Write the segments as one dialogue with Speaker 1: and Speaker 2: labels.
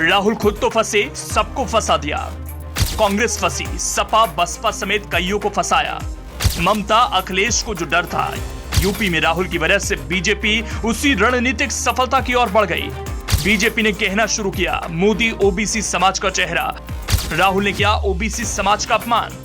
Speaker 1: राहुल खुद तो फंसे, सबको फंसा दिया। कांग्रेस फंसी, सपा बसपा समेत कईयों को फंसाया। ममता अखिलेश को जो डर था, यूपी में राहुल की वजह से बीजेपी उसी रणनीतिक सफलता की ओर बढ़ गई। बीजेपी ने कहना शुरू किया, मोदी ओबीसी समाज का चेहरा। राहुल ने किया ओबीसी समाज का अपमान।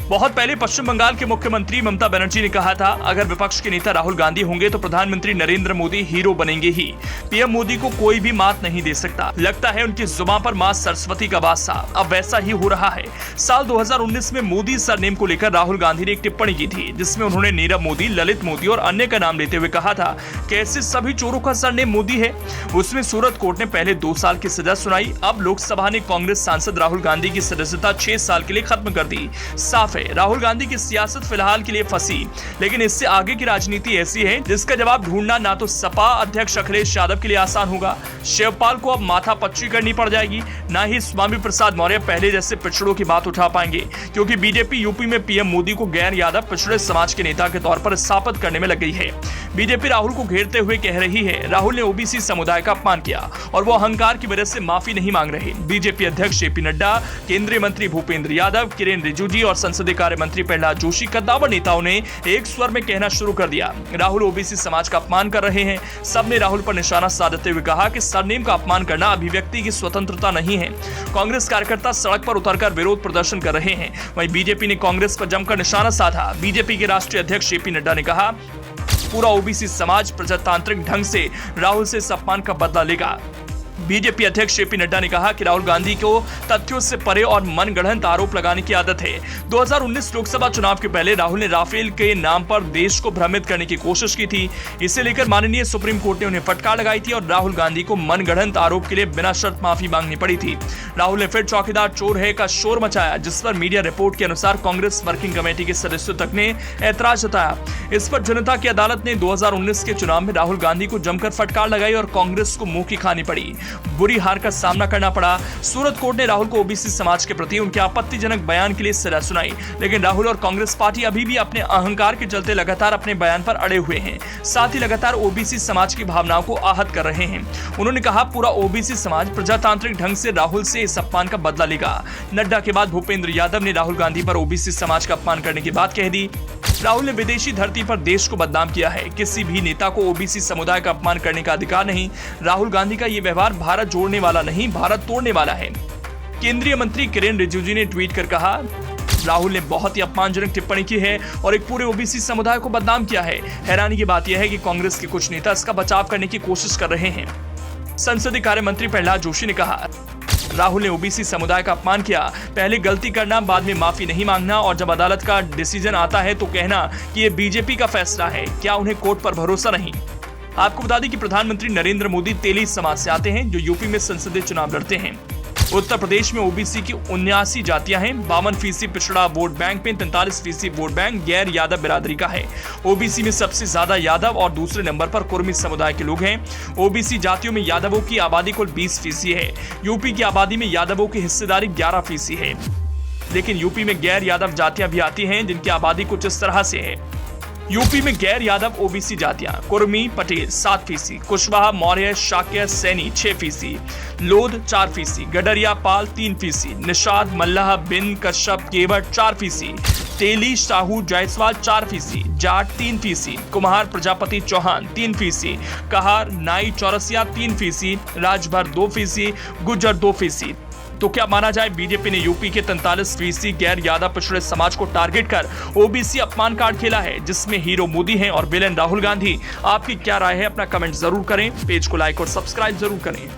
Speaker 1: बहुत पहले पश्चिम बंगाल के मुख्यमंत्री ममता बनर्जी ने कहा था, अगर विपक्ष के नेता राहुल गांधी होंगे तो प्रधानमंत्री नरेंद्र मोदी हीरो बनेंगे ही। पीएम मोदी को कोई भी मात नहीं दे सकता। लगता है उनकी जुबान पर मां सरस्वती का वास था। अब वैसा ही हो रहा है। साल 2019 में मोदी सरनेम को लेकर राहुल गांधी ने एक टिप्पणी की थी, जिसमें उन्होंने नीरव मोदी, ललित मोदी और अन्य का नाम लेते हुए कहा था, कैसे सभी चोरों का सरनेम मोदी है। उसमें सूरत कोर्ट ने पहले 2 साल की सजा सुनाई। अब लोकसभा ने कांग्रेस सांसद राहुल गांधी की सदस्यता 6 साल के लिए खत्म कर दी। साफ राहुल गांधी की सियासत फिलहाल के लिए फंसी, लेकिन इससे आगे की राजनीति ऐसी है जिसका जवाब ढूंढना ना तो सपा अध्यक्ष अखिलेश यादव के लिए आसान होगा, शिवपाल को अब माथा पच्ची करनी पड़ जाएगी, ना ही स्वामी प्रसाद मौर्य पहले जैसे पिछड़ों की बात उठा पाएंगे, क्योंकि बीजेपी यूपी में पीएम मोदी को गैर यादव पिछड़े समाज के नेता के तौर पर स्थापित करने में लग गई है। बीजेपी राहुल को घेरते हुए कह रही है, राहुल ने ओबीसी समुदाय का अपमान किया और वो अहंकार की वजह से माफी नहीं मांग रहे। बीजेपी अध्यक्ष जेपी नड्डा, केंद्रीय मंत्री भूपेंद्र यादव, किरेन रिजिजू और संसदीय कार्य मंत्री प्रहलाद जोशी कद्दावर नेताओं ने एक स्वर में कहना शुरू कर दिया, राहुल ओबीसी समाज का अपमान कर रहे हैं। सबने राहुल पर निशाना साधते हुए कहा कि सरनेम का अपमान करना अभिव्यक्ति की स्वतंत्रता नहीं है। कांग्रेस कार्यकर्ता सड़क पर उतरकर विरोध प्रदर्शन कर रहे हैं। वहीं बीजेपी ने कांग्रेस पर जमकर निशाना साधा। बीजेपी के राष्ट्रीय अध्यक्ष जेपी नड्डा ने कहा, पूरा ओबीसी समाज प्रजातांत्रिक ढंग से राहुल से इस अपमान का बदला लेगा। बीजेपी अध्यक्ष जेपी नड्डा ने कहा कि राहुल गांधी को तथ्यों से परे और मनगढ़ंत आरोप लगाने की आदत है। 2019 लोकसभा चुनाव के पहले राहुल ने राफेल के नाम पर देश को भ्रमित करने की कोशिश की थी। इसे लेकर माननीय सुप्रीम कोर्ट ने उन्हें फटकार लगाई थी और राहुल गांधी को मनगढ़ंत आरोप के लिए बिना शर्त माफी मांगनी पड़ी थी। राहुल ने फिर चौकीदार चोर है का शोर मचाया, जिस पर मीडिया रिपोर्ट के अनुसार कांग्रेस वर्किंग कमेटी के सदस्यों तक ने ऐतराज जताया। इस पर जनता की अदालत ने 2019 के चुनाव में राहुल गांधी को जमकर फटकार लगाई और कांग्रेस को मुंह की खानी पड़ी, बुरी हार का सामना करना पड़ा। सूरत कोर्ट ने राहुल को ओबीसी समाज के प्रति उनके आपत्तिजनक बयान के लिए सजा सुनाई, लेकिन राहुल और कांग्रेस पार्टी अभी भी अपने अहंकार के चलते लगातार अपने बयान पर अड़े हुए हैं। साथ ही लगातार ओबीसी समाज की भावनाओं को आहत कर रहे हैं। उन्होंने कहा, पूरा ओबीसी समाज प्रजातांत्रिक ढंग से राहुल से इस अपमान का बदला लेगा। नड्डा के बाद भूपेंद्र यादव ने राहुल गांधी पर ओबीसी समाज का अपमान करने की बात कह दी। राहुल ने विदेशी धरती पर देश को बदनाम किया है। किसी भी नेता को ओबीसी समुदाय का अपमान करने का अधिकार नहीं। राहुल गांधी का ये व्यवहार भारत जोड़ने वाला नहीं, भारत तोड़ने वाला है। केंद्रीय मंत्री किरेन रिजिजू ने ट्वीट कर कहा, राहुल ने बहुत ही अपमानजनक टिप्पणी की है और एक पूरे ओबीसी समुदाय को बदनाम किया है। हैरानी की बात यह है कि कांग्रेस के कुछ नेता इसका बचाव करने की कोशिश कर रहे हैं। संसदीय कार्य मंत्री प्रहलाद जोशी ने कहा, राहुल ने ओबीसी समुदाय का अपमान किया। पहले गलती करना, बाद में माफी नहीं मांगना और जब अदालत का डिसीजन आता है तो कहना कि ये बीजेपी का फैसला है। क्या उन्हें कोर्ट पर भरोसा नहीं? आपको बता दें कि प्रधानमंत्री नरेंद्र मोदी तेली समाज से आते हैं, जो यूपी में संसदीय चुनाव लड़ते हैं। उत्तर प्रदेश में ओबीसी की 79 जातियां हैं। 52% पिछड़ा वोट बैंक में 43% वोट बैंक गैर यादव बिरादरी का है। ओबीसी में सबसे ज्यादा यादव और दूसरे नंबर पर कुर्मी समुदाय के लोग हैं। ओबीसी जातियों में यादवों की आबादी कुल 20% है। यूपी की आबादी में यादवों की हिस्सेदारी 11% है। लेकिन यूपी में गैर यादव जातियां भी आती हैं, जिनकी आबादी कुछ इस तरह से है। यूपी में गैर यादव ओबीसी जातियां कुर्मी पटेल 7%, कुशवाहा मौर्य शाक्य सैनी 6%, लोध 4%, गडरिया पाल 3%, निषाद मल्लाह बिन कश्यप केवट 4%, तेली साहू जायसवाल 4%, जाट 3%, कुम्हार प्रजापति चौहान 3%, कहार नाई चौरसिया 3%, राजभर 2%, गुज्जर 2%। तो क्या माना जाए, बीजेपी ने यूपी के 43% गैर यादव पिछड़े समाज को टारगेट कर ओबीसी अपमान कार्ड खेला है, जिसमें हीरो मोदी हैं और विलेन राहुल गांधी। आपकी क्या राय है? अपना कमेंट जरूर करें। पेज को लाइक और सब्सक्राइब जरूर करें।